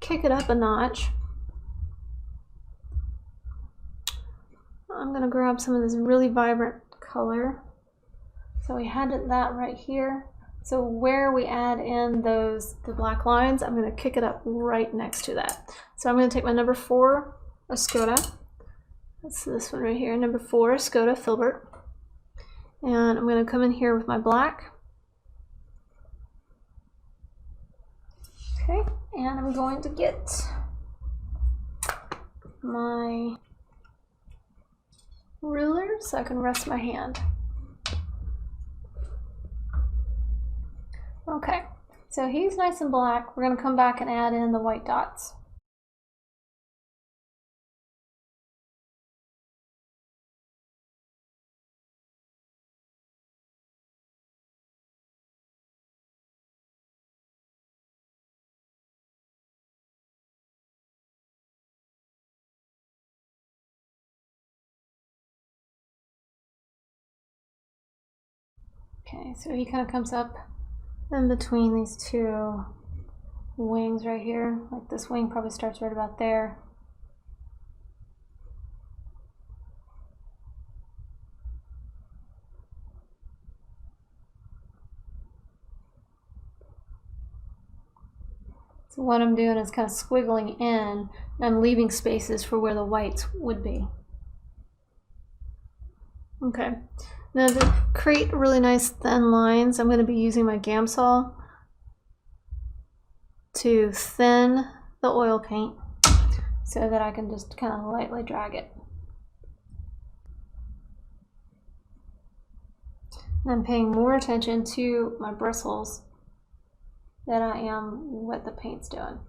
kick it up a notch, I'm going to grab some of this really vibrant color. So we had that right here. So where we add in the black lines, I'm going to kick it up right next to that. So I'm going to take my number 4 Escoda. That's this one right here, number 4 Escoda Filbert. And I'm going to come in here with my black. Okay, and I'm going to get my ruler so I can rest my hand. Okay, so he's nice and black. We're going to come back and add in the white dots. Okay, so he kind of comes up in between these two wings right here. Like this wing probably starts right about there. So what I'm doing is kind of squiggling in, and I'm leaving spaces for where the whites would be. Okay, now to create really nice thin lines, I'm going to be using my gam saw to thin the oil paint so that I can just kind of lightly drag it. And I'm paying more attention to my bristles than I am what the paint's doing.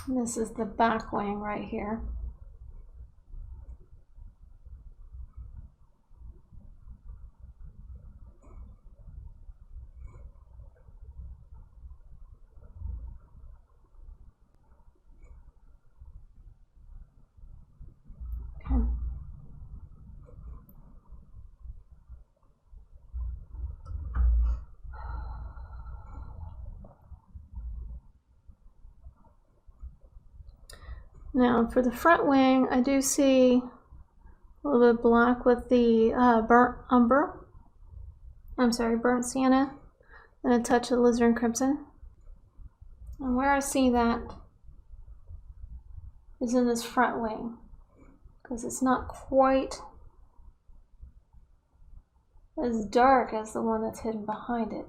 And this is the back wing right here. Okay. Now for the front wing, I do see a little bit of black with the burnt sienna, and a touch of alizarin crimson. And where I see that is in this front wing, because it's not quite as dark as the one that's hidden behind it.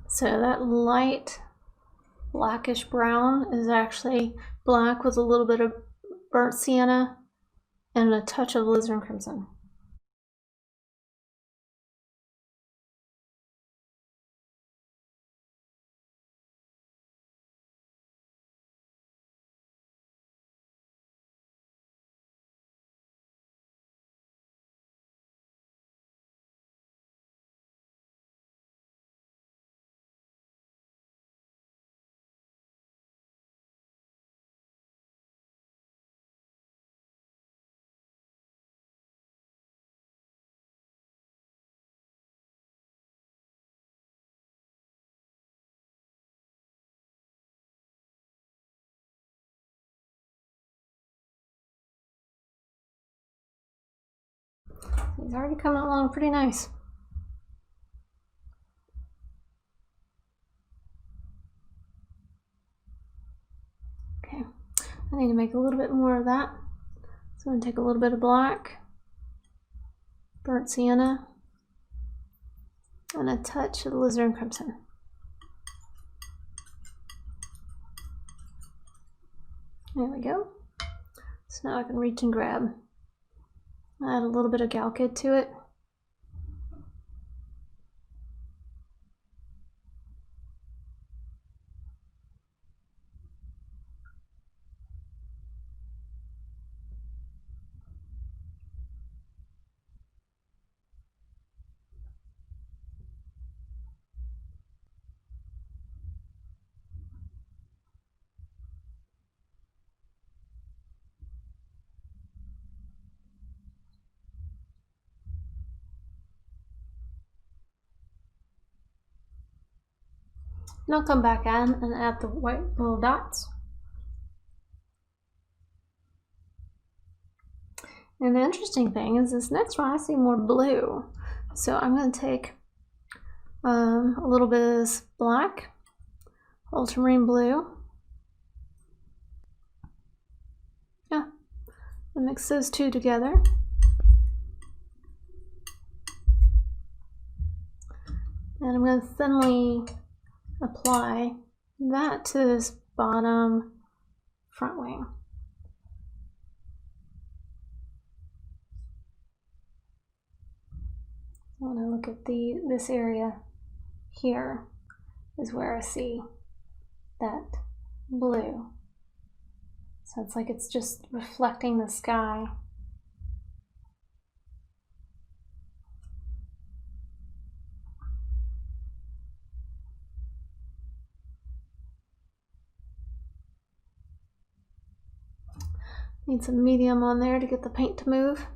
So that light blackish brown is actually black with a little bit of burnt sienna and a touch of alizarin crimson. He's already coming along pretty nice. Okay, I need to make a little bit more of that. So I'm going to take a little bit of black, burnt sienna, and a touch of alizarin crimson. There we go. So now I can reach and grab. Add a little bit of Galkid to it. And I'll come back in and add the white little dots. And the interesting thing is this next one I see more blue. So I'm going to take a little bit of this black, ultramarine blue. Yeah, and mix those two together. And I'm going to thinly apply that to this bottom front wing. When I look at this area here is where I see that blue. So it's like it's just reflecting the sky. Need some medium on there to get the paint to move.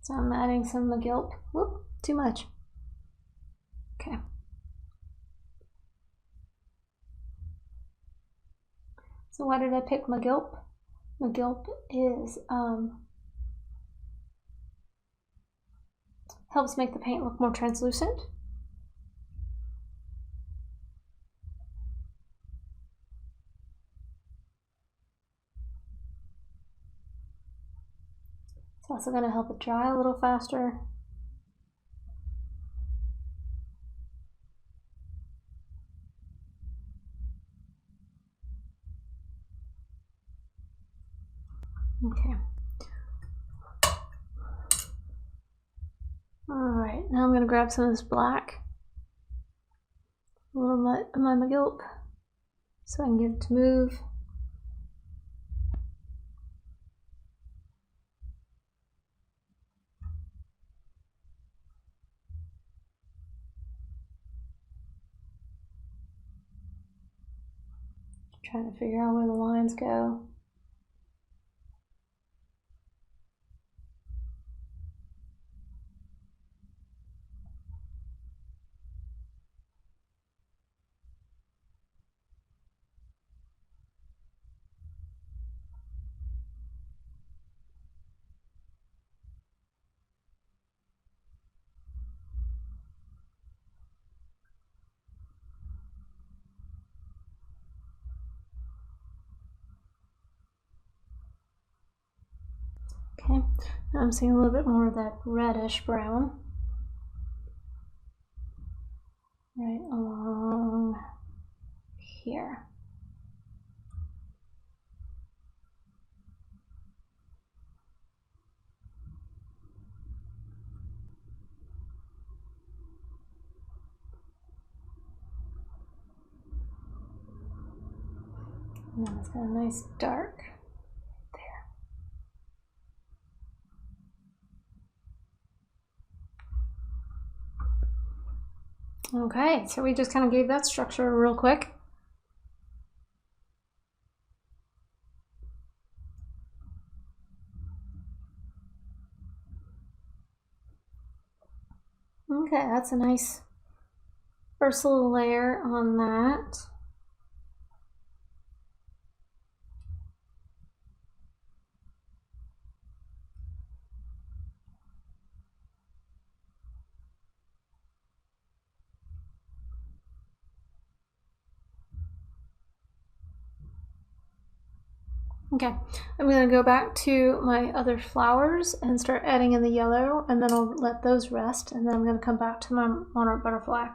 So I'm adding some McGilp. Whoop, too much. Okay. So why did I pick McGilp? McGilp is helps make the paint look more translucent. It's also going to help it dry a little faster. Okay. All right, now I'm going to grab some of this black, a little bit of my McGilp, so I can get it to move. Trying to figure out where the lines go. Okay, now I'm seeing a little bit more of that reddish brown right along here. And then it's got a nice dark there. Okay, so we just kind of gave that structure real quick. Okay, that's a nice first little layer on that. Okay, I'm going to go back to my other flowers and start adding in the yellow, and then I'll let those rest, and then I'm going to come back to my monarch butterfly.